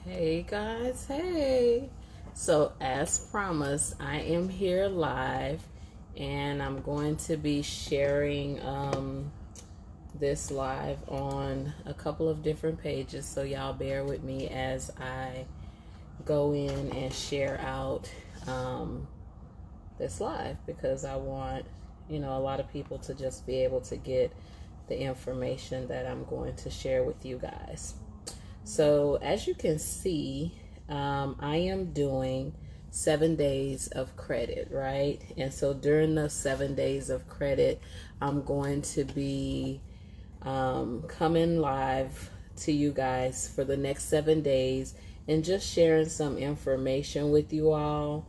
Hey guys, hey. So as promised, I am here live and I'm going to be sharing this live on a couple of different pages. So y'all bear with me as I go in and share out this live, because I want, a lot of people to just be able to get the information that I'm going to share with you guys. So as you can see, I am doing 7 days of credit, right? And so during those 7 days of credit, I'm going to be coming live to you guys for the next 7 days and just sharing some information with you all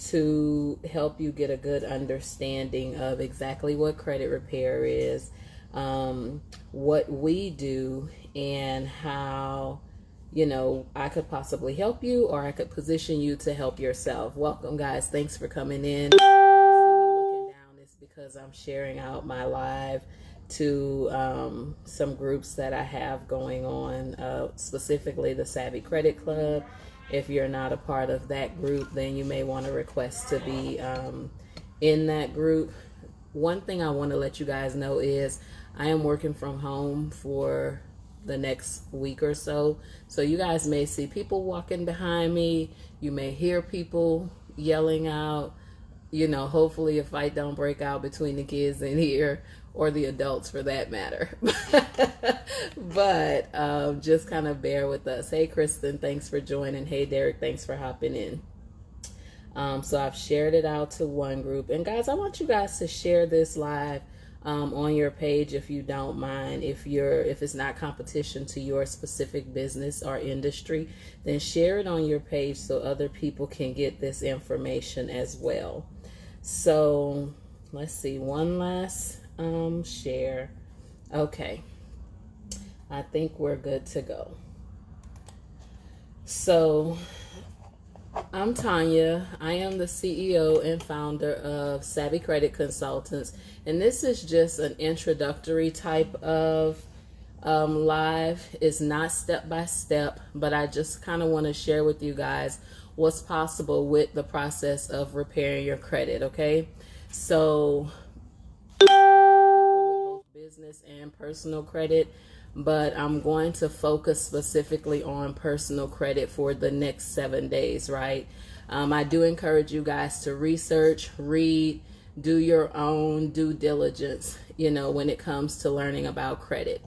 to help you get a good understanding of exactly what credit repair is, what we do, and how I could possibly help you, or I could position you to help yourself. Welcome guys, thanks for coming in. If you see me looking down, it's because I'm sharing out my live to some groups that I have going on, specifically the Savvy Credit Club. If you're not a part of that group, then you may want to request to be in that group. One thing I want to let you guys know is I am working from home for the next week or so. So you guys may see people walking behind me. You may hear people yelling out. Hopefully a fight don't break out between the kids in here, or the adults for that matter. But just kind of bear with us. Hey Kristen, thanks for joining. Hey Derek, thanks for hopping in. So I've shared it out to one group, and guys, I want you guys to share this live on your page if you don't mind. If it's not competition to your specific business or industry, then share it on your page so other people can get this information as well. So let's see, one last share. Okay, I think we're good to go. So I'm Tanya. I am the CEO and founder of Savvy Credit Consultants, and this is just an introductory type of live. It's not step by step, but I just kind of want to share with you guys what's possible with the process of repairing your credit. Okay, so people with both business and personal credit, but I'm going to focus specifically on personal credit for the next 7 days, right? I do encourage you guys to research, read, do your own due diligence, when it comes to learning about credit.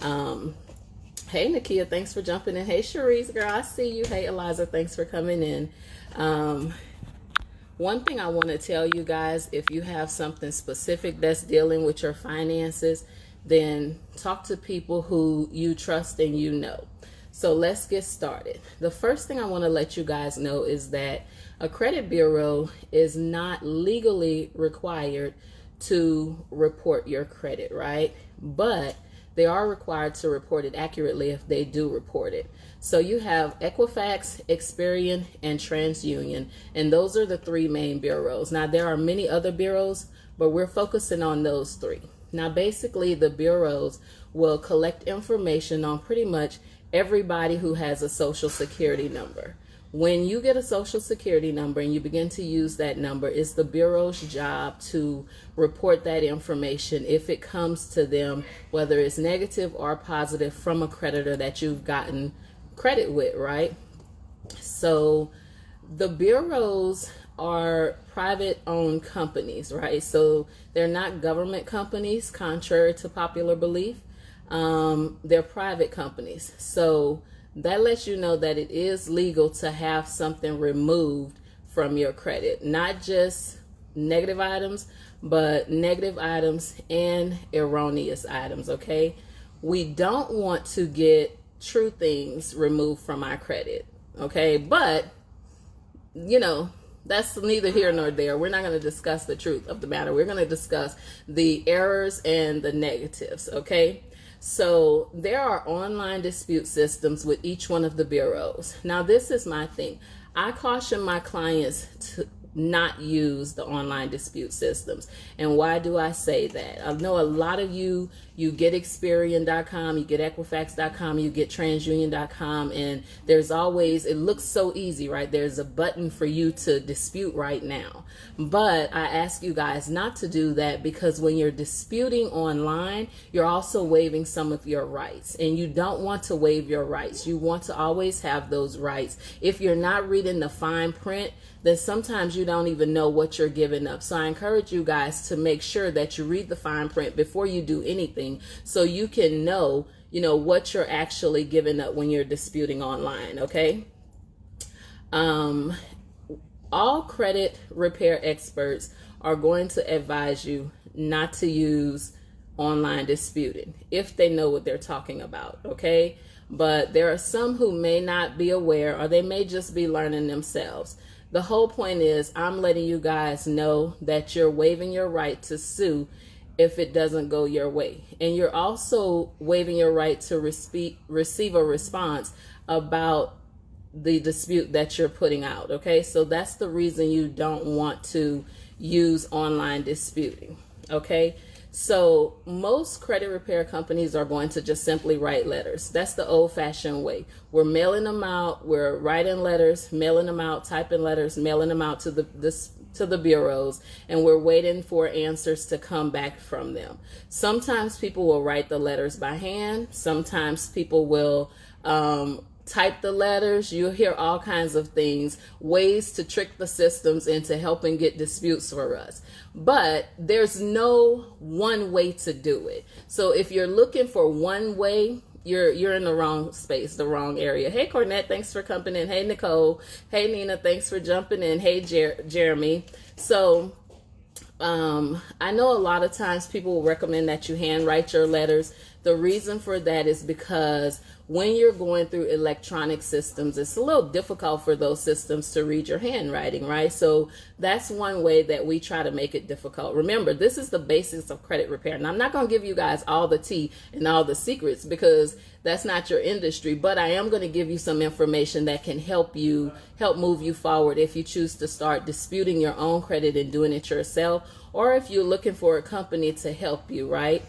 Hey, Nakia, thanks for jumping in. Hey, Cherise, girl, I see you. Hey, Eliza, thanks for coming in. One thing I want to tell you guys, if you have something specific that's dealing with your finances, then talk to people who you trust and So let's get started. The first thing I want to let you guys know is that a credit bureau is not legally required to report your credit, right? But they are required to report it accurately if they do report it. So you have Equifax, Experian, and TransUnion, and those are the three main bureaus. Now there are many other bureaus, but we're focusing on those three. Now, basically, the bureaus will collect information on pretty much everybody who has a social security number. When you get a social security number and you begin to use that number, it's the bureau's job to report that information if it comes to them, whether it's negative or positive, from a creditor that you've gotten credit with, right? So the bureaus are private owned companies, right? So they're not government companies, contrary to popular belief. They're private companies. So that lets you know that it is legal to have something removed from your credit, not just negative items, but negative items and erroneous items, okay? We don't want to get true things removed from our credit, okay? But, that's neither here nor there. We're not going to discuss the truth of the matter. We're going to discuss the errors and the negatives, okay? So there are online dispute systems with each one of the bureaus. Now, this is my thing. I caution my clients not use the online dispute systems. And why do I say that? I know a lot of you get Experian.com, you get Equifax.com, you get TransUnion.com, and there's always, it looks so easy, right? There's a button for you to dispute right now. But I ask you guys not to do that, because when you're disputing online, you're also waiving some of your rights, and you don't want to waive your rights. You want to always have those rights. If you're not reading the fine print, then sometimes you don't even know what you're giving up. So I encourage you guys to make sure that you read the fine print before you do anything, so you can know, what you're actually giving up when you're disputing online, okay? All credit repair experts are going to advise you not to use online disputing if they know what they're talking about, okay? But there are some who may not be aware, or they may just be learning themselves. The whole point is, I'm letting you guys know that you're waiving your right to sue if it doesn't go your way. And you're also waiving your right to receive a response about the dispute that you're putting out, okay? So that's the reason you don't want to use online disputing, okay? So most credit repair companies are going to just simply write letters. That's the old-fashioned way. We're mailing them out, we're writing letters, mailing them out, typing letters, mailing them out to the bureaus, and we're waiting for answers to come back from them. Sometimes people will write the letters by hand. Sometimes people will type the letters. You'll hear all kinds of things, ways to trick the systems into helping get disputes for us. But there's no one way to do it. So if you're looking for one way, you're in the wrong space, the wrong area. Hey, Cornette, thanks for coming in. Hey, Nicole. Hey, Nina, thanks for jumping in. Hey, Jeremy. So I know a lot of times people will recommend that you handwrite your letters. The reason for that is because when you're going through electronic systems, it's a little difficult for those systems to read your handwriting, right? So that's one way that we try to make it difficult. Remember, this is the basics of credit repair. And I'm not going to give you guys all the tea and all the secrets, because that's not your industry, but I am going to give you some information that can help move you forward if you choose to start disputing your own credit and doing it yourself, or if you're looking for a company to help you, right?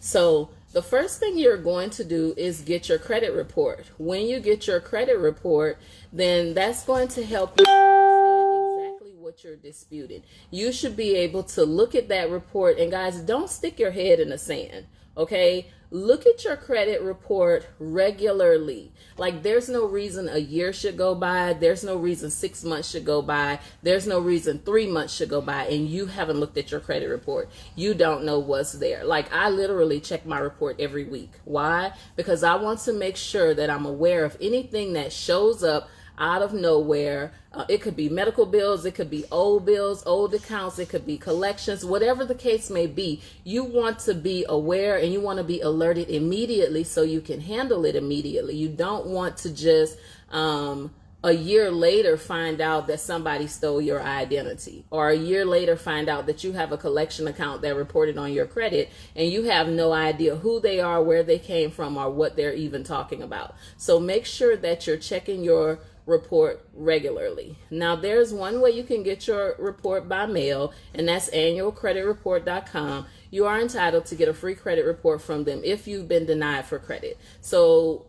So the first thing you're going to do is get your credit report. When you get your credit report, then that's going to help you understand exactly what you're disputing. You should be able to look at that report, and guys, don't stick your head in the sand, okay? Look at your credit report regularly. Like, there's no reason a year should go by. There's no reason 6 months should go by. There's no reason 3 months should go by and you haven't looked at your credit report. You don't know what's there. Like, I literally check my report every week. Why? Because I want to make sure that I'm aware of anything that shows up out of nowhere. It could be medical bills, it could be old bills, old accounts, it could be collections, whatever the case may be. You want to be aware and you want to be alerted immediately so you can handle it immediately. You don't want to just a year later find out that somebody stole your identity, or a year later find out that you have a collection account that reported on your credit and you have no idea who they are, where they came from, or what they're even talking about. So make sure that you're checking your report regularly. Now, there's one way you can get your report by mail, and that's annualcreditreport.com. You are entitled to get a free credit report from them if you've been denied for credit. So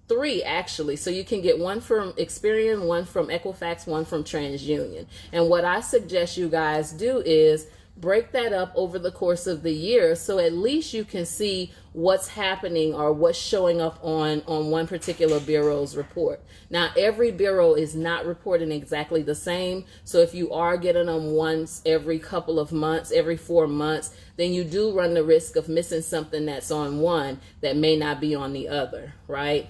3 actually. So you can get one from Experian, one from Equifax, one from TransUnion. And what I suggest you guys do is break that up over the course of the year, so at least you can see what's happening or what's showing up on one particular bureau's report. Now, every bureau is not reporting exactly the same, so if you are getting them once every couple of months, every 4 months, then you do run the risk of missing something that's on one that may not be on the other, right?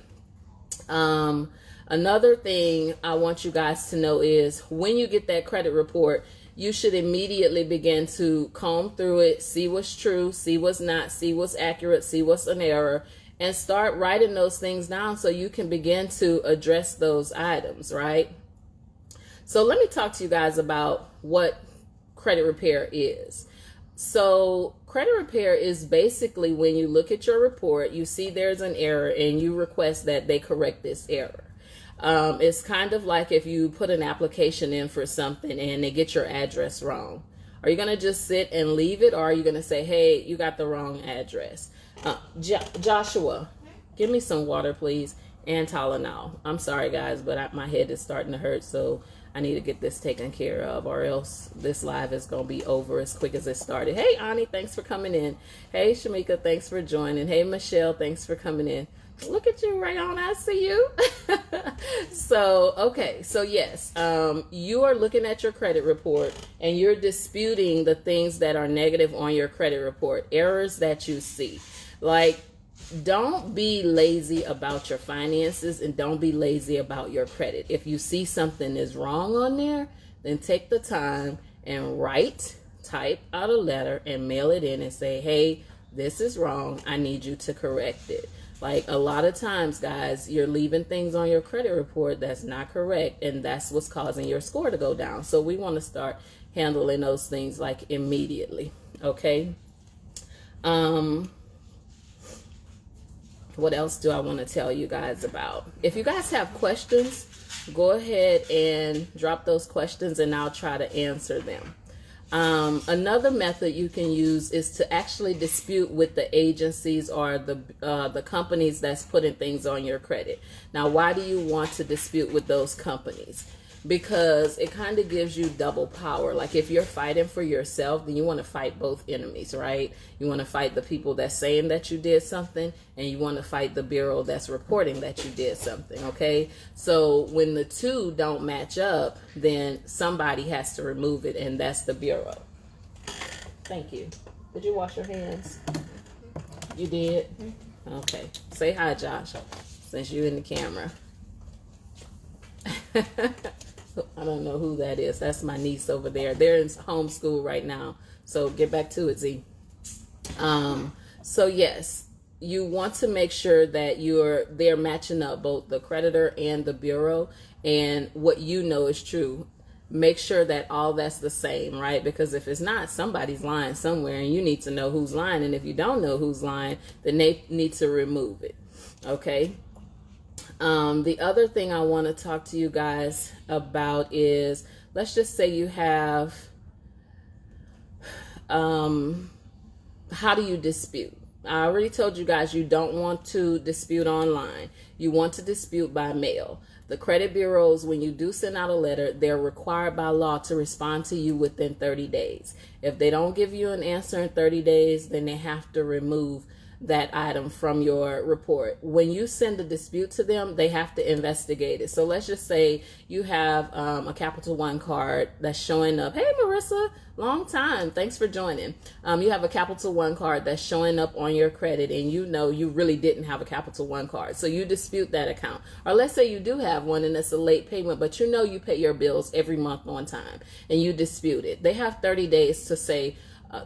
Another thing I want you guys to know is when you get that credit report, you should immediately begin to comb through it, see what's true, see what's not, see what's accurate, see what's an error, and start writing those things down so you can begin to address those items, right? So let me talk to you guys about what credit repair is. So credit repair is basically when you look at your report, you see there's an error and you request that they correct this error. It's kind of like if you put an application in for something and they get your address wrong. Are you going to just sit and leave it, or are you going to say, hey, you got the wrong address? Joshua, give me some water, please, and Tylenol. I'm sorry, guys, but my head is starting to hurt, so I need to get this taken care of, or else this live is going to be over as quick as it started. Hey, Ani, thanks for coming in. Hey, Shamika, thanks for joining. Hey, Michelle, thanks for coming in. Look at you, Rayon, I see you. So yes, you are looking at your credit report and you're disputing the things that are negative on your credit report, errors that you see. Like, don't be lazy about your finances and don't be lazy about your credit. If you see something is wrong on there, then take the time and type out a letter and mail it in and say, hey, this is wrong. I need you to correct it. Like, a lot of times, guys, you're leaving things on your credit report that's not correct, and that's what's causing your score to go down. So we want to start handling those things like immediately. Okay. What else do I want to tell you guys about? If you guys have questions, go ahead and drop those questions and I'll try to answer them. Another method you can use is to actually dispute with the agencies or the companies that's putting things on your credit. Now, why do you want to dispute with those companies? Because it kind of gives you double power. Like, if you're fighting for yourself, then you want to fight both enemies, right? You want to fight the people that's saying that you did something, and you want to fight the bureau that's reporting that you did something, okay? So when the two don't match up, then somebody has to remove it, and that's the bureau. Thank you. Did you wash your hands? You did? Okay. Say hi, Josh, since you're in the camera. I don't know who that is. That's my niece over there. They're in homeschool right now. So get back to it, Z. So yes, you want to make sure that they're matching up, both the creditor and the bureau, and what you know is true. Make sure that all that's the same, right? Because if it's not, somebody's lying somewhere, and you need to know who's lying. And if you don't know who's lying, then they need to remove it. Okay. The other thing I want to talk to you guys about is, let's just say you have, how do you dispute? I already told you guys you don't want to dispute online. You want to dispute by mail. The credit bureaus, when you do send out a letter, they're required by law to respond to you within 30 days. If they don't give you an answer in 30 days, then they have to remove that item from your report. When you send a dispute to them, they have to investigate it. So let's just say you have a Capital One card that's showing up. Hey, Marissa, long time. Thanks for joining. You have a Capital One card that's showing up on your credit, and you know you really didn't have a Capital One card. So you dispute that account. Or let's say you do have one and it's a late payment, but you know you pay your bills every month on time, and you dispute it. They have 30 days to say,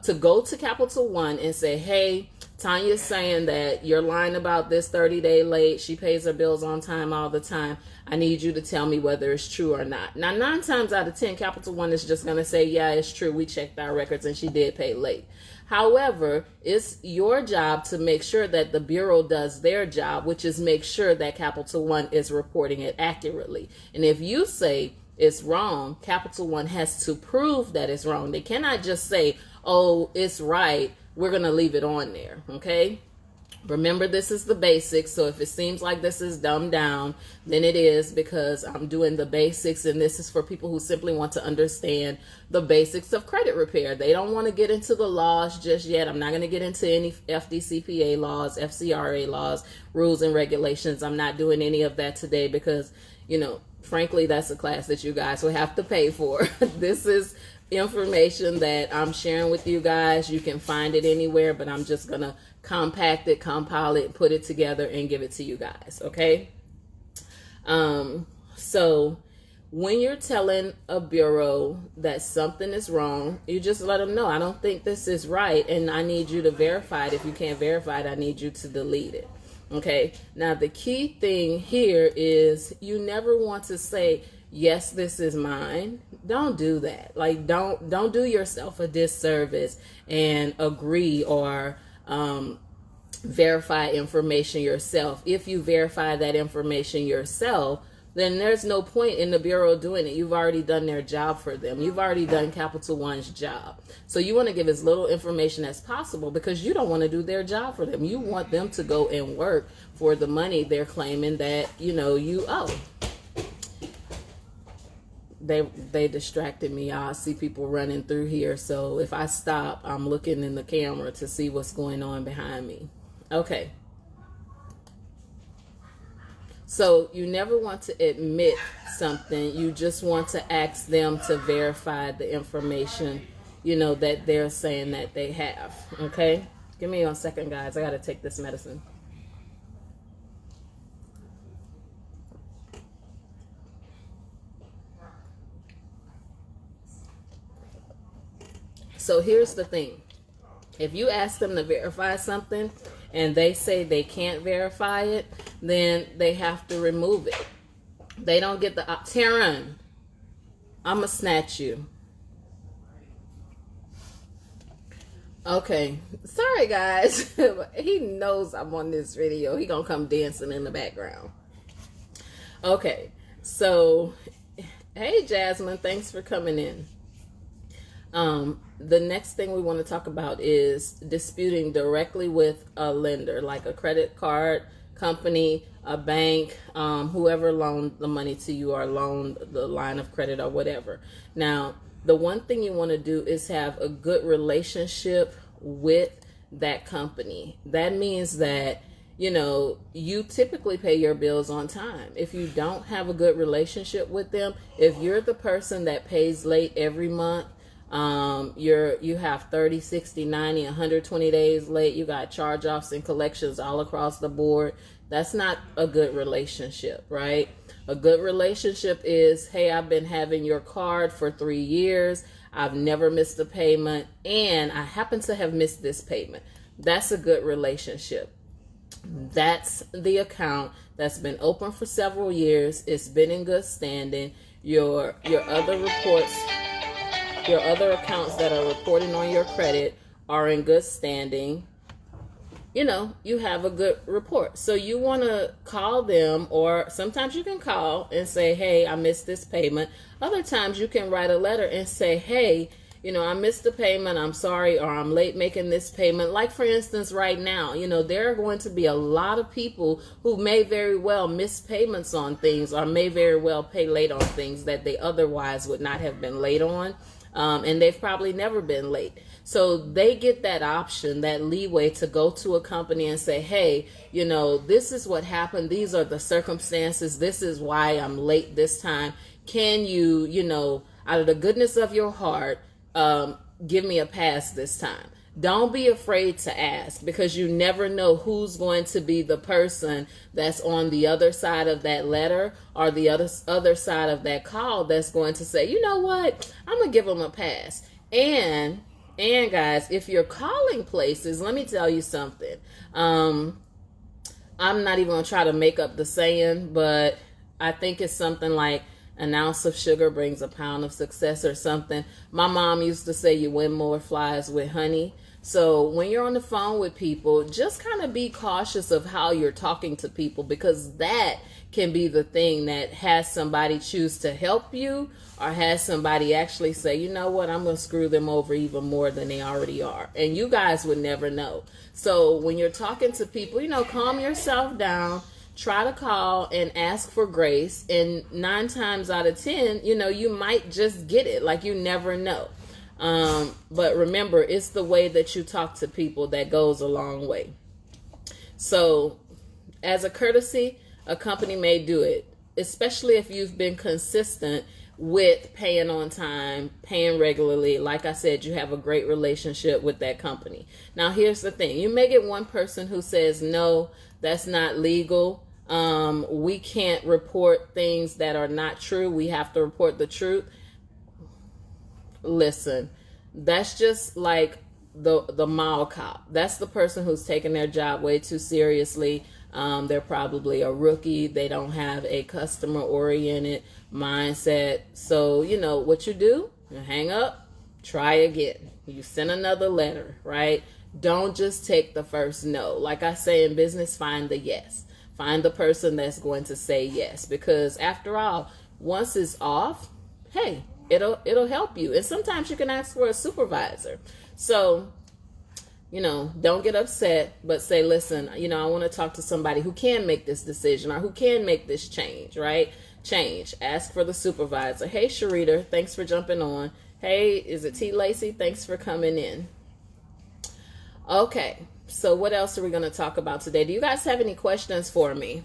to go to Capital One and say, hey, Tanya's saying that you're lying about this 30-day late. She pays her bills on time all the time. I need you to tell me whether it's true or not. Now, 9 times out of 10, Capital One is just going to say, yeah, it's true. We checked our records and she did pay late. However, it's your job to make sure that the bureau does their job, which is make sure that Capital One is reporting it accurately. And if you say it's wrong, Capital One has to prove that it's wrong. They cannot just say, oh, it's right, we're going to leave it on there, okay? Remember, this is the basics, so if it seems like this is dumbed down, then it is, because I'm doing the basics, and this is for people who simply want to understand the basics of credit repair. They don't want to get into the laws just yet. I'm not going to get into any FDCPA laws, FCRA laws, rules and regulations. I'm not doing any of that today because, you know, frankly, that's a class that you guys will have to pay for. This is information that I'm sharing with you guys. You can find it anywhere, but I'm just gonna compact it, compile it, put it together, and give it to you guys, okay? So when you're telling a bureau that something is wrong, you just let them know, I don't think this is right, and I need you to verify it. If you can't verify it, I need you to delete it, okay? Now, the key thing here is you never want to say, yes, this is mine. Don't do that. Like, don't do yourself a disservice and agree or verify information yourself. If you verify that information yourself, then there's no point in the Bureau doing it. You've already done their job for them. You've already done Capital One's job. So you want to give as little information as possible because you don't want to do their job for them. You want them to go and work for the money they're claiming that, you owe. They distracted me. I see people running through here. So if I stop, I'm looking in the camera to see what's going on behind me. Okay. So you never want to admit something. You just want to ask them to verify the information, that they're saying that they have. Okay? Give me 1 second, guys. I got to take this medicine. So here's the thing. If you ask them to verify something and they say they can't verify it, then they have to remove it. They don't get the... Taryn, I'm going to snatch you. Okay. Sorry, guys. He knows I'm on this video. He going to come dancing in the background. Okay. So, hey, Jasmine. Thanks for coming in. The next thing we want to talk about is disputing directly with a lender, like a credit card company, a bank, whoever loaned the money to you or loaned the line of credit or whatever. Now, the one thing you want to do is have a good relationship with that company. That means that, you typically pay your bills on time. If you don't have a good relationship with them, if you're the person that pays late every month, you have 30, 60, 90, 120 days late. You got charge-offs and collections all across the board. That's not a good relationship, right? A good relationship is, hey, I've been having your card for 3 years. I've never missed a payment, and I happen to have missed this payment. That's a good relationship. That's the account that's been open for several years. It's been in good standing. Your other reports... Your other accounts that are reporting on your credit are in good standing. You have a good report. So you want to call them, or sometimes you can call and say, hey, I missed this payment. Other times you can write a letter and say, hey, I missed the payment. I'm sorry, or I'm late making this payment. Like, for instance, right now, there are going to be a lot of people who may very well miss payments on things or may very well pay late on things that they otherwise would not have been late on. And they've probably never been late. So they get that option, that leeway to go to a company and say, hey, this is what happened. These are the circumstances. This is why I'm late this time. Can you, out of the goodness of your heart, give me a pass this time? Don't be afraid to ask, because you never know who's going to be the person that's on the other side of that letter or the other side of that call that's going to say, you know what, I'm going to give them a pass. And guys, if you're calling places, let me tell you something. I'm not even going to try to make up the saying, but I think it's something like, an ounce of sugar brings a pound of success or something. My mom used to say you win more flies with honey. So when you're on the phone with people, just kind of be cautious of how you're talking to people, because that can be the thing that has somebody choose to help you or has somebody actually say, you know what, I'm going to screw them over even more than they already are. And you guys would never know. So when you're talking to people, calm yourself down. Try to call and ask for grace, and 9 times out of 10, you might just get it. Like, you never know. But remember, it's the way that you talk to people that goes a long way. So, as a courtesy, a company may do it, especially if you've been consistent with paying on time, paying regularly. Like I said, you have a great relationship with that company. Now, here's the thing. You may get one person who says, no, that's not legal. We can't report things that are not true. We have to report the truth. Listen, that's just like the mall cop. That's the person who's taking their job way too seriously. They're probably a rookie. They don't have a customer-oriented mindset. So, what you do, you hang up, try again. You send another letter, right? Don't just take the first no. Like I say in business, find the yes. Find the person that's going to say yes, because after all, once it's off, hey, it'll help you. And sometimes you can ask for a supervisor. So, don't get upset, but say, listen, I want to talk to somebody who can make this decision or who can make this change, right? Ask for the supervisor. Hey, Sharita, thanks for jumping on. Hey, is it T. Lacey? Thanks for coming in. Okay, so what else are we going to talk about today? Do you guys have any questions for me?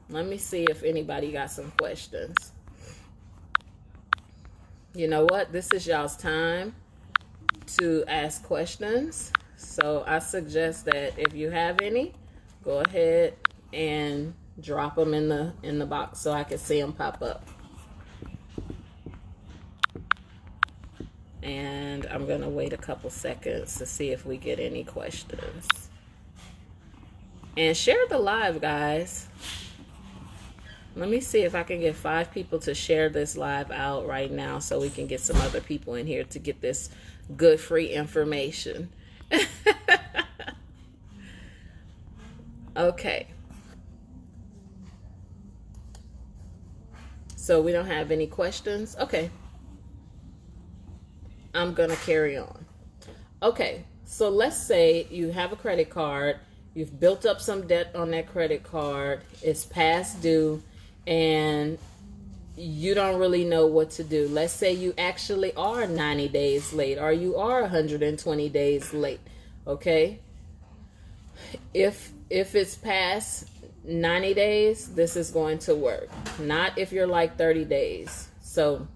Let me see if anybody got some questions. You know what? This is y'all's time to ask questions. So I suggest that if you have any, go ahead and drop them in the box so I can see them pop up. And I'm going to wait a couple seconds to see if we get any questions. And share the live, guys. Let me see if I can get 5 people to share this live out right now so we can get some other people in here to get this good free information. Okay. So we don't have any questions? Okay. I'm going to carry on. Okay. So let's say you have a credit card. You've built up some debt on that credit card. It's past due and you don't really know what to do. Let's say you actually are 90 days late or you are 120 days late. Okay. If it's past 90 days, this is going to work. Not if you're like 30 days. So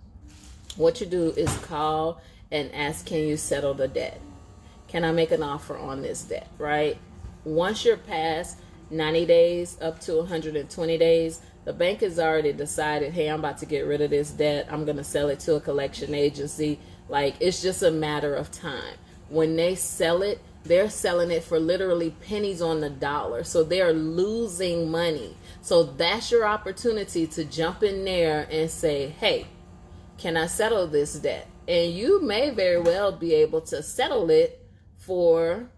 what you do is call and ask, can you settle the debt? Can I make an offer on this debt, right? Once you're past 90 days up to 120 days, the bank has already decided, hey, I'm about to get rid of this debt. I'm going to sell it to a collection agency. Like, it's just a matter of time. When they sell it, they're selling it for literally pennies on the dollar. So they're losing money. So that's your opportunity to jump in there and say, hey, can I settle this debt? And you may very well be able to settle it for,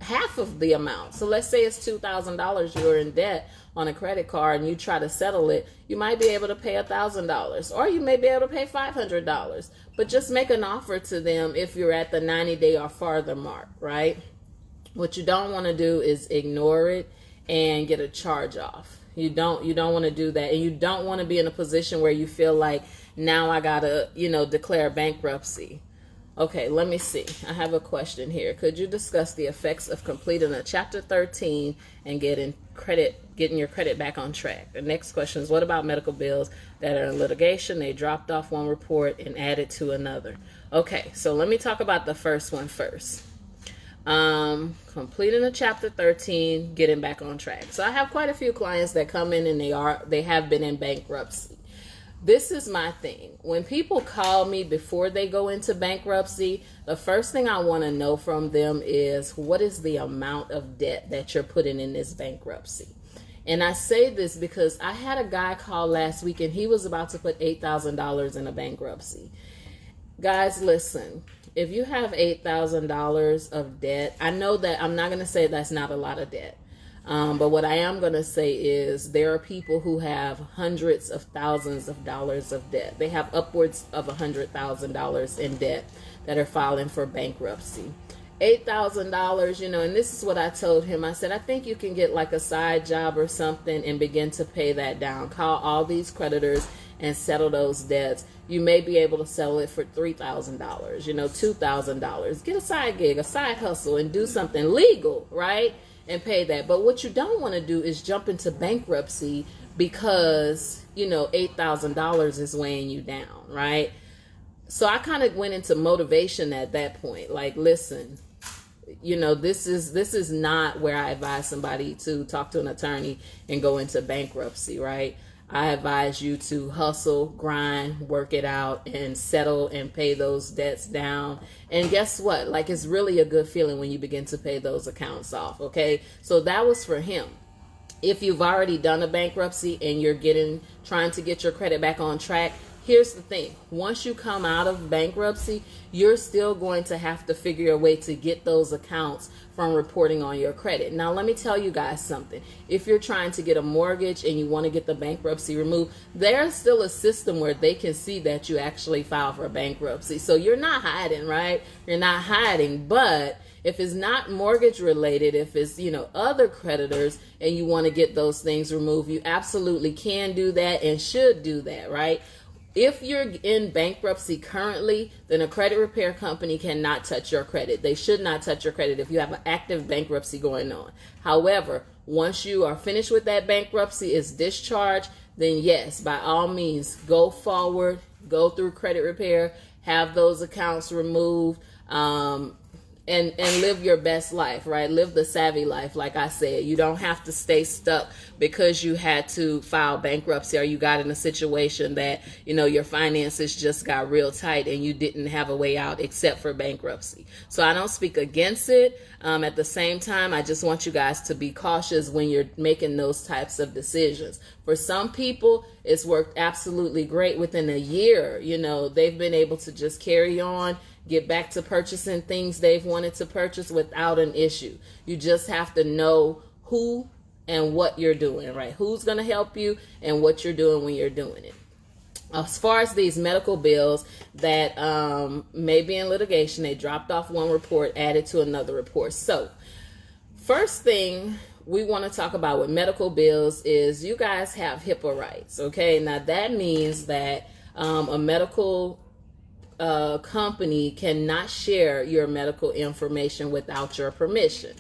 half of the amount. So let's say it's $2,000 you're in debt on a credit card and you try to settle it. You might be able to pay $1,000 or you may be able to pay $500. But just make an offer to them if you're at the 90-day or farther mark, right? What you don't want to do is ignore it and get a charge off. You don't want to do that. And you don't want to be in a position where you feel like, now I got to, declare bankruptcy. Okay, let me see. I have a question here. Could you discuss the effects of completing a Chapter 13 and getting your credit back on track? The next question is, what about medical bills that are in litigation? They dropped off one report and added to another. Okay, so let me talk about the first one first. Completing a Chapter 13, getting back on track. So I have quite a few clients that come in and they have been in bankruptcy. This is my thing. When people call me before they go into bankruptcy, the first thing I want to know from them is, what is the amount of debt that you're putting in this bankruptcy? And I say this because I had a guy call last week and he was about to put $8,000 in a bankruptcy. Guys, listen, if you have $8,000 of debt, I know that I'm not going to say that's not a lot of debt. But what I am going to say is there are people who have hundreds of thousands of dollars of debt. They have upwards of $100,000 in debt that are filing for bankruptcy. $8,000, and this is what I told him. I said, I think you can get like a side job or something and begin to pay that down. Call all these creditors and settle those debts. You may be able to sell it for $3,000, $2,000. Get a side gig, a side hustle, and do something legal, right? And pay that. But what you don't want to do is jump into bankruptcy because, $8,000 is weighing you down, right? So I kind of went into motivation at that point. Like, listen, this is not where I advise somebody to talk to an attorney and go into bankruptcy, right? I advise you to hustle, grind, work it out, and settle and pay those debts down. And guess what? Like, it's really a good feeling when you begin to pay those accounts off, okay? So that was for him. If you've already done a bankruptcy and you're trying to get your credit back on track, here's the thing. Once you come out of bankruptcy, you're still going to have to figure a way to get those accounts from reporting on your credit. Now, let me tell you guys something. If you're trying to get a mortgage and you want to get the bankruptcy removed, there's still a system where they can see that you actually filed for bankruptcy. So you're not hiding, right? You're not hiding. But if it's not mortgage related, if it's, other creditors and you want to get those things removed, you absolutely can do that and should do that, right? If you're in bankruptcy currently, then a credit repair company cannot touch your credit. They should not touch your credit if you have an active bankruptcy going on. However, once you are finished with that bankruptcy, is discharged, then yes, by all means, go forward, go through credit repair, have those accounts removed, and live your best life, right? Live the savvy life. Like I said, you don't have to stay stuck because you had to file bankruptcy or you got in a situation that, your finances just got real tight and you didn't have a way out except for bankruptcy. So I don't speak against it. At the same time, I just want you guys to be cautious when you're making those types of decisions. For some people, it's worked absolutely great. Within a year, they've been able to just carry on, get back to purchasing things they've wanted to purchase without an issue. You just have to know who and what you're doing, right? Who's going to help you and what you're doing when you're doing it. As far as these medical bills that may be in litigation, they dropped off one report, added to another report. So first thing we want to talk about with medical bills is you guys have HIPAA rights, okay? Now that means that a medical company cannot share your medical information without your permission.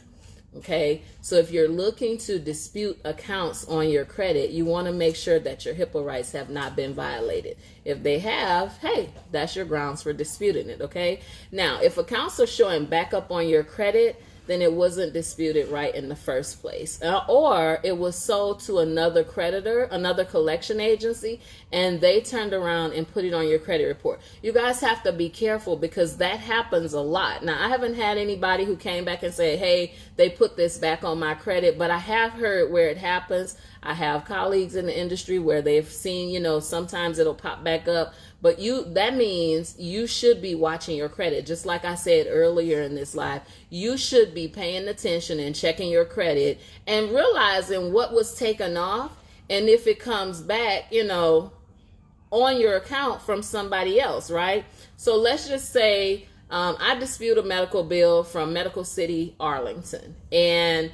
Okay, so if you're looking to dispute accounts on your credit, you want to make sure that your HIPAA rights have not been violated. If they have, hey, that's your grounds for disputing it. Okay, now if accounts are showing back up on your credit, then it wasn't disputed right in the first place. Or it was sold to another creditor, another collection agency, and they turned around and put it on your credit report. You guys have to be careful because that happens a lot. Now, I haven't had anybody who came back and said, hey, they put this back on my credit, but I have heard where it happens. I have colleagues in the industry where they've seen, sometimes it'll pop back up. But that means you should be watching your credit. Just like I said earlier in this live, you should be paying attention and checking your credit and realizing what was taken off. And if it comes back, on your account from somebody else, right? So let's just say I dispute a medical bill from Medical City, Arlington, and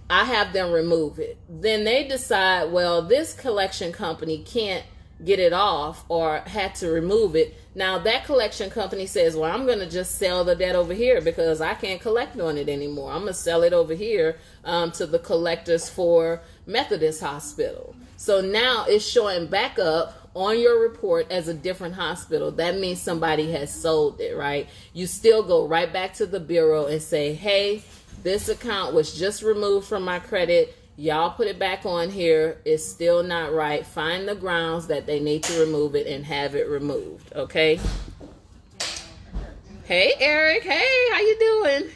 I have them remove it. Then they decide, well, this collection company can't get it off or had to remove it. Now that collection company says, well, I'm going to just sell the debt over here because I can't collect on it anymore. I'm going to sell it over here to the collectors for Methodist Hospital. So now it's showing back up on your report as a different hospital. That means somebody has sold it, right? You still go right back to the bureau and say, hey, this account was just removed from my credit. Y'all put it back on here. It's still not right. Find the grounds that they need to remove it and have it removed, okay? Hey, Eric. Hey, how you doing?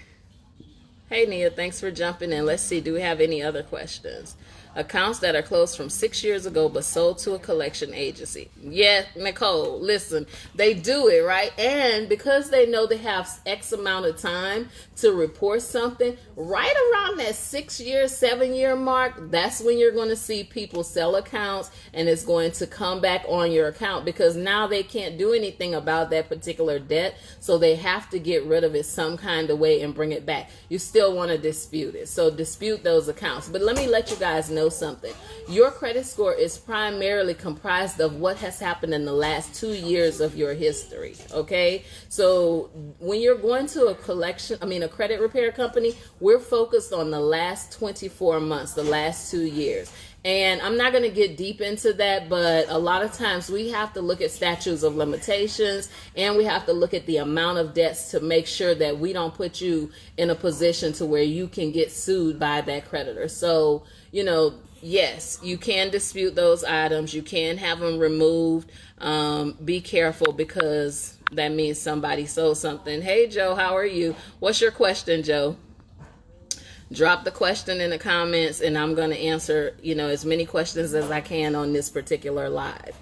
Hey, Nia, thanks for jumping in. Let's see, do we have any other questions? Accounts that are closed from 6 years ago but sold to a collection agency. Yeah, Nicole, listen, they do it, right? And because they know they have X amount of time to report something, right around that 6 year, 7 year mark, that's when you're going to see people sell accounts and it's going to come back on your account because now they can't do anything about that particular debt. So they have to get rid of it some kind of way and bring it back. You still want to dispute it. So dispute those accounts. But let me let you guys know something. Your credit score is primarily comprised of what has happened in the last 2 years of your history. Okay. So when you're going to a credit repair company, we're focused on the last 24 months, the last 2 years. And I'm not going to get deep into that, but a lot of times we have to look at statutes of limitations and we have to look at the amount of debts to make sure that we don't put you in a position to where you can get sued by that creditor. So, yes, you can dispute those items. You can have them removed. Be careful because that means somebody sold something. Hey, Joe, how are you? What's your question, Joe? Drop the question in the comments and I'm going to answer, as many questions as I can on this particular live.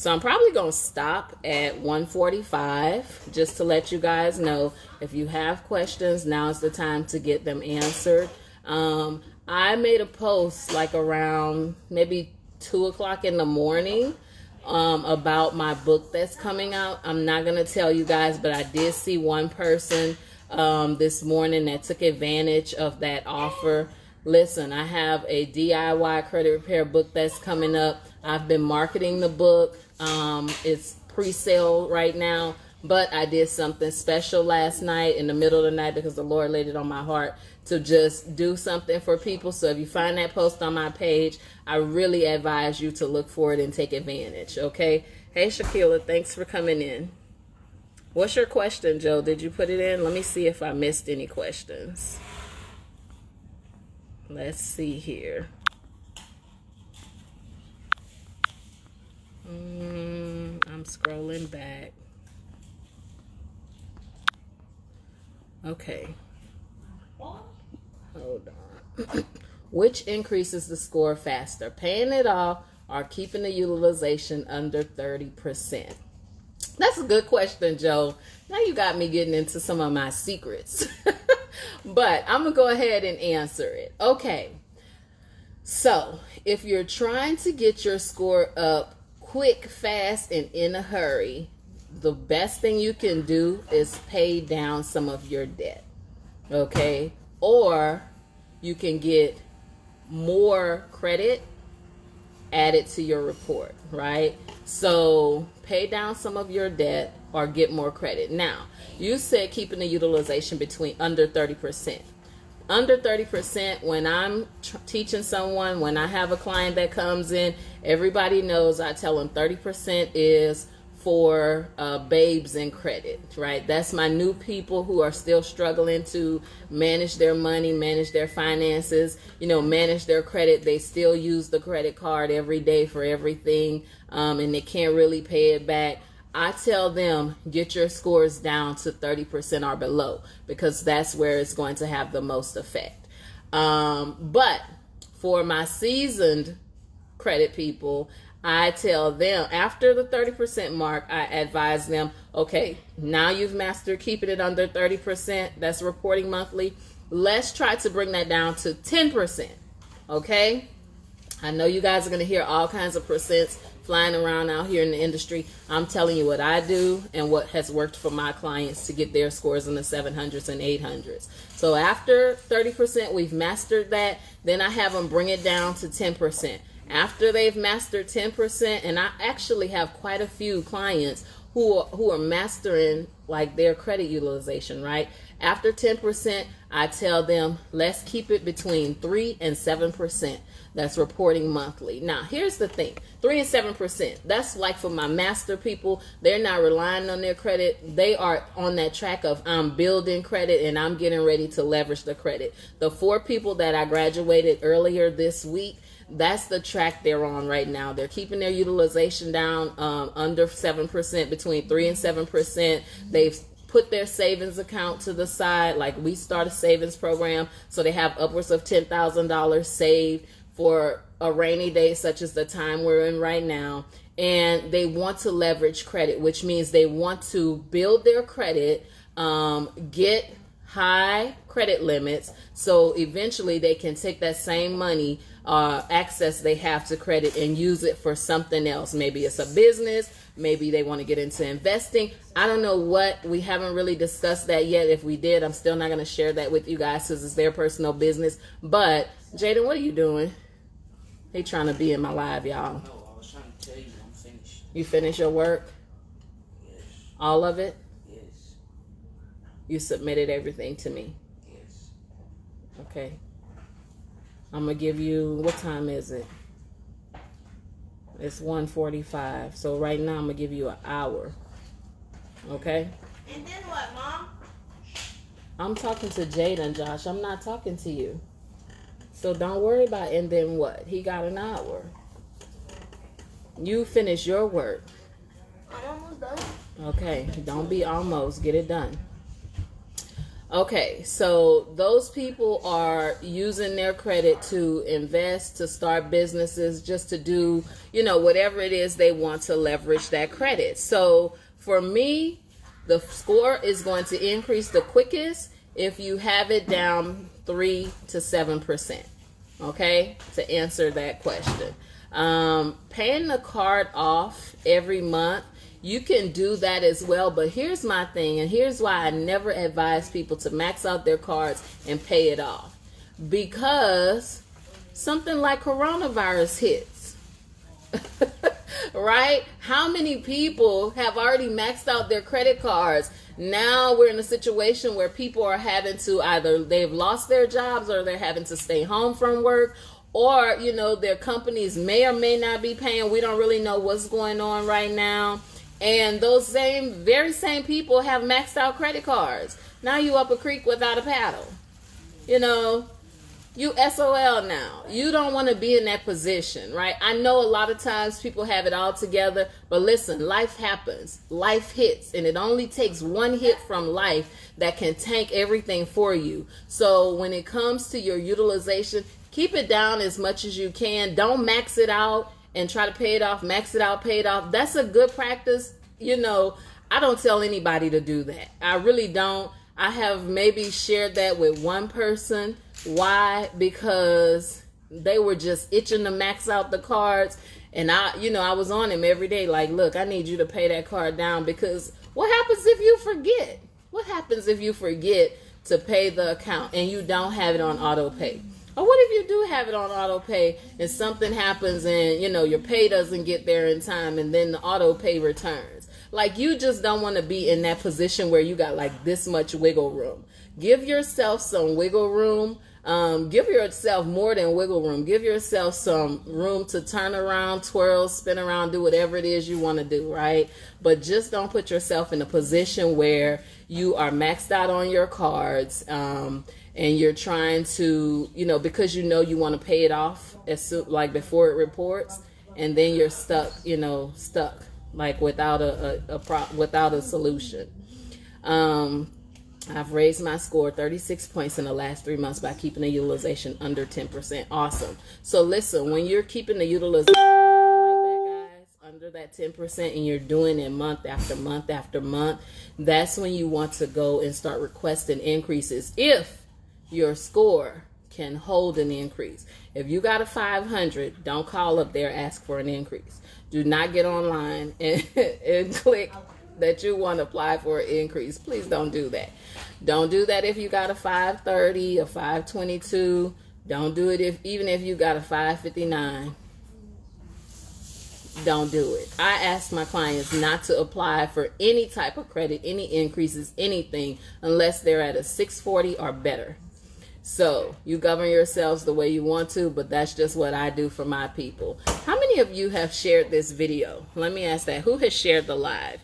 So I'm probably going to stop at 145 just to let you guys know if you have questions, now's the time to get them answered. I made a post like around maybe 2 o'clock in the morning about my book that's coming out. I'm not going to tell you guys, but I did see one person this morning that took advantage of that offer. Listen, I have a DIY credit repair book that's coming up. I've been marketing the book. It's pre-sale right now, but I did something special last night in the middle of the night because the Lord laid it on my heart to just do something for people. So if you find that post on my page, I really advise you to look for it and take advantage, okay? Hey, Shaquila, thanks for coming in. What's your question, Joe? Did you put it in? Let me see if I missed any questions. Let's see here. I'm scrolling back. Okay. Hold on. Which increases the score faster? Paying it off or keeping the utilization under 30%? That's a good question, Joe. Now you got me getting into some of my secrets. But I'm going to go ahead and answer it. Okay. So if you're trying to get your score up quick, fast, and in a hurry, the best thing you can do is pay down some of your debt. Okay? Or you can get more credit added to your report, right? So pay down some of your debt or get more credit. Now, you said keeping the utilization between under 30%. Under 30%, when I'm teaching someone, when I have a client that comes in, everybody knows I tell them 30% is for babes in credit, right? That's my new people who are still struggling to manage their money, manage their finances, manage their credit. They still use the credit card every day for everything, and they can't really pay it back. I tell them, get your scores down to 30% or below, because that's where it's going to have the most effect. But for my seasoned credit people, I tell them after the 30% mark, I advise them, okay, now you've mastered keeping it under 30%. That's reporting monthly. Let's try to bring that down to 10%. Okay. I know you guys are going to hear all kinds of percents flying around out here in the industry. I'm telling you what I do and what has worked for my clients to get their scores in the 700s and 800s. So after 30%, we've mastered that. Then I have them bring it down to 10%. After they've mastered 10%, and I actually have quite a few clients who are mastering like their credit utilization, right? After 10%, I tell them, let's keep it between 3 and 7%. That's reporting monthly. Now, here's the thing. 3 and 7%. That's like for my master people. They're not relying on their credit. They are on that track of I'm building credit and I'm getting ready to leverage the credit. The 4 people that I graduated earlier this week, that's the track they're on right now. They're keeping their utilization down under 7%, between 3 and 7%. They've put their savings account to the side. Like we start a savings program, so they have upwards of $10,000 saved for a rainy day such as the time we're in right now. And they want to leverage credit, which means they want to build their credit, get high credit limits, so eventually they can take that same money, access they have to credit, and use it for something else. Maybe it's a business, maybe they want to get into investing. I don't know what. We haven't really discussed that yet. If we did, I'm still not going to share that with you guys because it's their personal business. But Jaden, what are you doing? He trying to be in my live, y'all. No, I was trying to tell you I'm finished. You finished your work? Yes. All of it? Yes. You submitted everything to me? Yes. Okay. I'm going to give you, what time is it? It's 1:45. So right now I'm going to give you an hour. Okay? And then what, Mom? I'm talking to Jaden, Josh. I'm not talking to you. So don't worry about and then what. He got an hour. You finish your work. I'm almost done. Okay. Don't be almost. Get it done. Okay, so those people are using their credit to invest, to start businesses, just to do, whatever it is they want to leverage that credit. So for me, the score is going to increase the quickest if you have it down 3 to 7%. Okay, to answer that question. Paying the card off every month, you can do that as well, but here's my thing, and here's why I never advise people to max out their cards and pay it off. Because something like coronavirus hits, right? How many people have already maxed out their credit cards? Now we're in a situation where people are having to either they've lost their jobs or they're having to stay home from work, or, their companies may or may not be paying. We don't really know what's going on right now. And those very same people have maxed out credit cards. Now you up a creek without a paddle. You SOL now. You don't want to be in that position, right? I know a lot of times people have it all together, but listen, life happens. Life hits, and it only takes one hit from life that can tank everything for you. So when it comes to your utilization, keep it down as much as you can. Don't max it out and try to pay it off, max it out, pay it off. That's a good practice. I don't tell anybody to do that. I really don't. I have maybe shared that with one person. Why? Because they were just itching to max out the cards. And I was on him every day. Like, look, I need you to pay that card down, because what happens if you forget? What happens if you forget to pay the account and you don't have it on auto pay? Or what if you do have it on auto pay and something happens and, your pay doesn't get there in time and then the auto pay returns? Like, you just don't want to be in that position where you got like this much wiggle room. Give yourself some wiggle room. Give yourself more than wiggle room. Give yourself some room to turn around, twirl, spin around, do whatever it is you want to do, right? But just don't put yourself in a position where you are maxed out on your cards, and you're trying to, because you want to pay it off as soon, like before it reports, and then you're stuck, like without without a solution. I've raised my score 36 points in the last 3 months by keeping the utilization under 10%. Awesome. So listen, when you're keeping the utilization like that, guys, under that 10%, and you're doing it month after month after month, that's when you want to go and start requesting increases. If your score can hold an increase. If you got a 500, don't call up there, ask for an increase. Do not get online and click that you want to apply for an increase. Please don't do that. Don't do that if you got a 530, a 522. Don't do it even if you got a 559. Don't do it. I ask my clients not to apply for any type of credit, any increases, anything, unless they're at a 640 or better. So you govern yourselves the way you want to, but that's just what I do for my people. How many of you have shared this video? Let me ask that. Who has shared the live?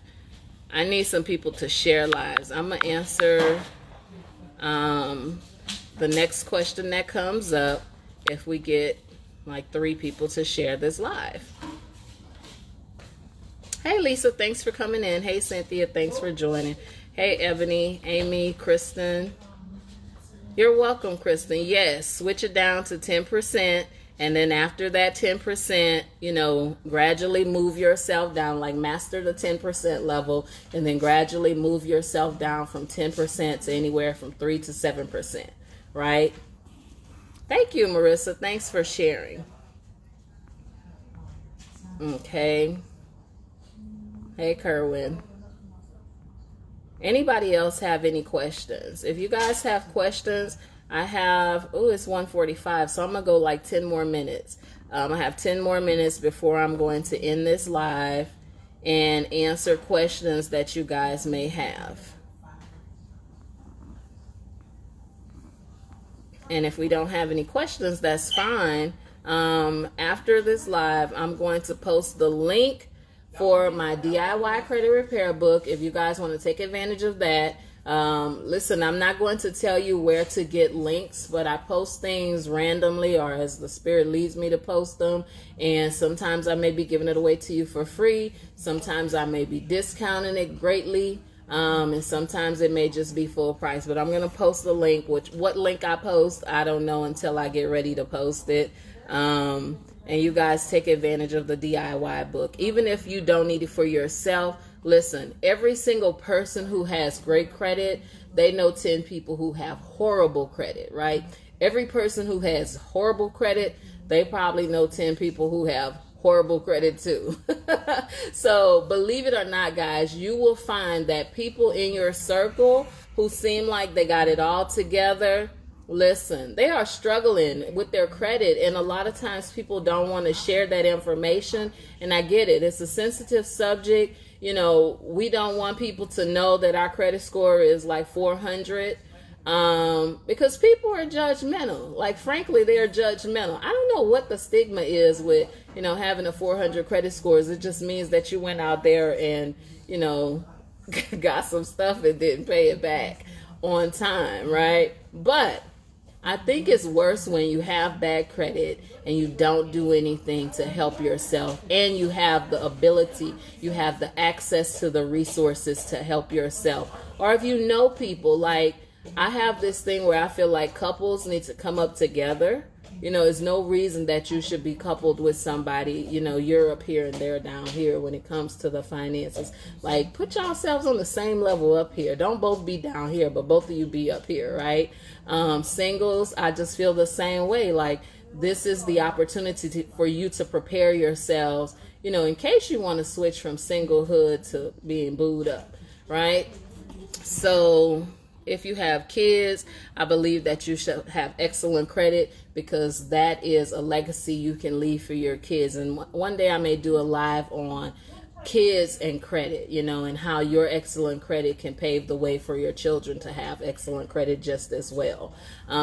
I need some people to share lives. I'm going to answer the next question that comes up if we get like 3 people to share this live. Hey, Lisa, thanks for coming in. Hey, Cynthia, thanks for joining. Hey, Ebony, Amy, Kristen. You're welcome, Kristen. Yes, switch it down to 10%. And then after that 10%, gradually move yourself down, like master the 10% level, and then gradually move yourself down from 10% to anywhere from 3 to 7%, right? Thank you, Marissa. Thanks for sharing. Okay. Hey, Kerwin. Anybody else have any questions? If you guys have questions, I have, it's 1:45, so I'm going to go like 10 more minutes. I have 10 more minutes before I'm going to end this live and answer questions that you guys may have. And if we don't have any questions, that's fine. After this live, I'm going to post the link for my DIY credit repair book if you guys want to take advantage of that. Listen, I'm not going to tell you where to get links, but I post things randomly or as the Spirit leads me to post them. And sometimes I may be giving it away to you for free. Sometimes I may be discounting it greatly. And sometimes it may just be full price, but I'm going to post the link. What link I post, I don't know until I get ready to post it. And you guys take advantage of the DIY book. Even if you don't need it for yourself, listen, every single person who has great credit, they know 10 people who have horrible credit, right? Every person who has horrible credit, they probably know 10 people who have horrible credit too. So believe it or not, guys, you will find that people in your circle who seem like they got it all together, listen, they are struggling with their credit, and a lot of times people don't want to share that information, and I get it. It's a sensitive subject. You know, we don't want people to know that our credit score is like 400 because people are judgmental. Like, frankly, they're judgmental. I don't know what the stigma is with, you know, having a 400 credit scores. It just means that you went out there and, you know, got some stuff and didn't pay it back on time, right? But I think it's worse when you have bad credit and you don't do anything to help yourself, and you have the ability, you have the access to the resources to help yourself. Or if you know people, like I have this thing where I feel like couples need to come up together. You know, there's no reason that you should be coupled with somebody, you know, you're up here and they're down here when it comes to the finances. Like, put yourselves on the same level up here. Don't both be down here, but both of you be up here, right? Singles, I just feel the same way. Like, this is the opportunity for you to prepare yourselves, you know, in case you want to switch from singlehood to being booed up, right? So if you have kids, I believe that you should have excellent credit, because that is a legacy you can leave for your kids. And one day I may do a live on kids and credit, you know, and how your excellent credit can pave the way for your children to have excellent credit just as well.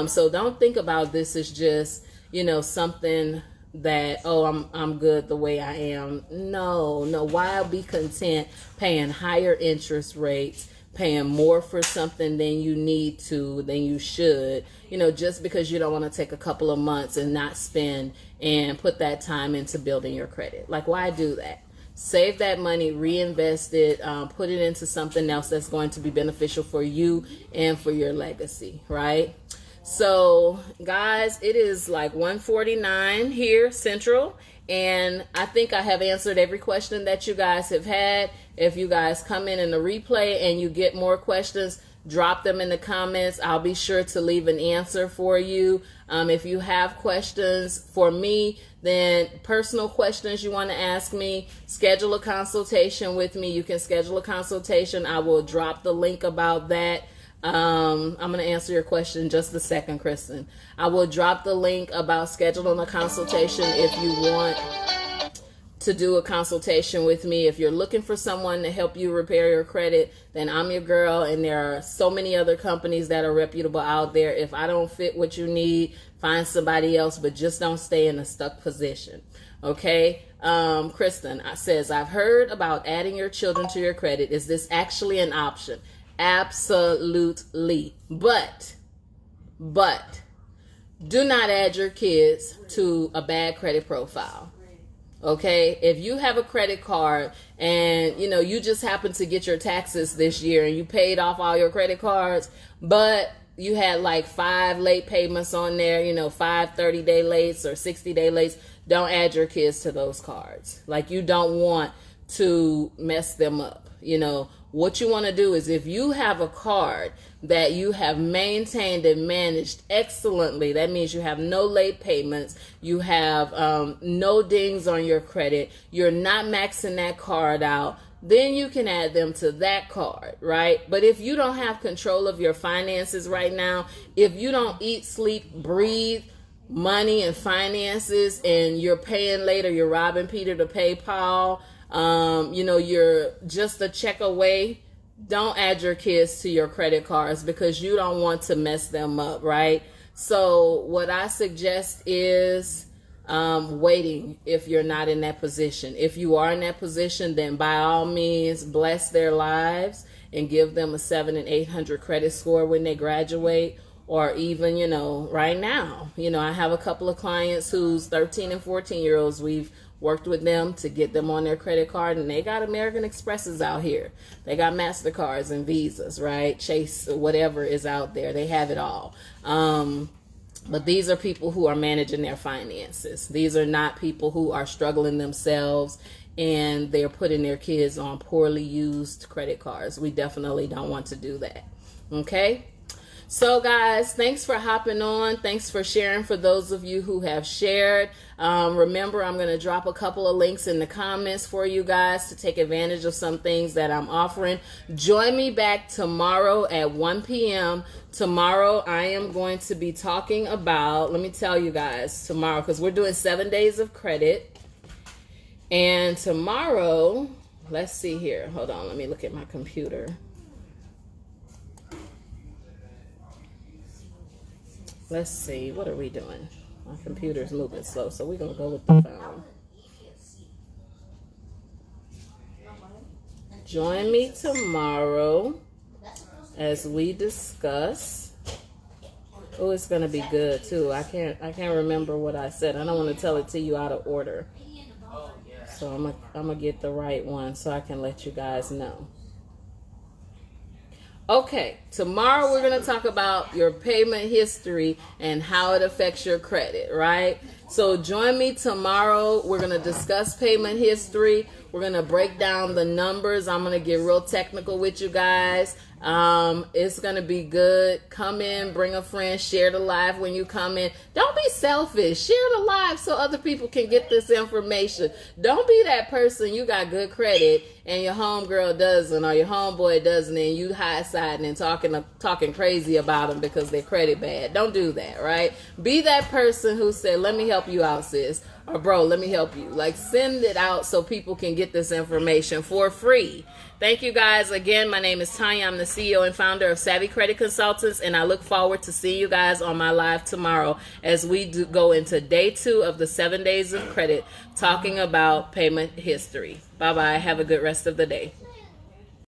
So don't think about this as just, you know, something that, oh, I'm good the way I am. No, why be content paying higher interest rates, paying more for something than you should, you know, just because you don't want to take a couple of months and not spend and put that time into building your credit. Like, why do that? Save that money, reinvest it, put it into something else that's going to be beneficial for you and for your legacy, right? So, guys, it is like 1:49 here Central, and I think I have answered every question that you guys have had. If you guys come in the replay and you get more questions, drop them in the comments. I'll be sure to leave an answer for you. If you have questions for me, then personal questions you want to ask me, schedule a consultation with me. You can schedule a consultation. I will drop the link about that. I'm going to answer your question in just a second, Kristen. I will drop the link about scheduling a consultation if you want to do a consultation with me. If you're looking for someone to help you repair your credit, then I'm your girl, and there are so many other companies that are reputable out there. If I don't fit what you need, find somebody else, but just don't stay in a stuck position. Okay? Kristen says, I've heard about adding your children to your credit. Is this actually an option? Absolutely. But do not add your kids to a bad credit profile. Okay, if you have a credit card and, you know, you just happen to get your taxes this year and you paid off all your credit cards, but you had like 5 late payments on there, you know, 5 30-day lates or 60-day lates, don't add your kids to those cards. Like, you don't want to mess them up. You know, what you want to do is, if you have a card that you have maintained and managed excellently, that means you have no late payments, you have no dings on your credit, you're not maxing that card out, then you can add them to that card, right? But if you don't have control of your finances right now, if you don't eat, sleep, breathe money and finances, and you're paying later, you're robbing Peter to pay Paul, you know, you're just a check away, don't add your kids to your credit cards, because you don't want to mess them up, right? So what I suggest is waiting if you're not in that position. If you are in that position, then by all means, bless their lives and give them a 700 and 800 credit score when they graduate. Or even, you know, right now, you know, I have a couple of clients whose 13 and 14-year-olds we've worked with them to get them on their credit card, and they got American Expresses out here. They got MasterCards and Visas, right? Chase, whatever is out there. They have it all. But these are people who are managing their finances. These are not people who are struggling themselves and they're putting their kids on poorly used credit cards. We definitely don't want to do that. Okay? So guys, thanks for hopping on. Thanks for sharing for those of you who have shared. Remember, I'm going to drop a couple of links in the comments for you guys to take advantage of some things that I'm offering. Join me back tomorrow at 1 p.m. Tomorrow, I am going to be talking about, let me tell you guys, tomorrow, because we're doing 7 days of credit. And tomorrow, let's see here. Hold on, let me look at my computer. Let's see, what are we doing? My computer's moving slow, so we're going to go with the phone. Join me tomorrow as we discuss. Oh, it's going to be good too. I can't remember what I said. I don't want to tell it to you out of order. So I'm going to get the right one so I can let you guys know. Okay, tomorrow we're going to talk about your payment history and how it affects your credit, right? So join me tomorrow. We're going to discuss payment history. We're going to break down the numbers. I'm going to get real technical with you guys. It's going to be good. Come in, bring a friend, share the live when you come in. Don't be selfish. Share the live so other people can get this information. Don't be that person, you got good credit and your homegirl doesn't, or your homeboy doesn't, and you high-siding and talking crazy about them because their credit bad. Don't do that, right? Be that person who said, let me help you out, sis. Or bro, let me help you. Like, send it out so people can get this information for free. Thank you guys. Again, my name is Tanya. I'm the CEO and founder of Savvy Credit Consultants, and I look forward to seeing you guys on my live tomorrow as we go into day 2 of the 7 days of credit, talking about payment history. Bye-bye. Have a good rest of the day.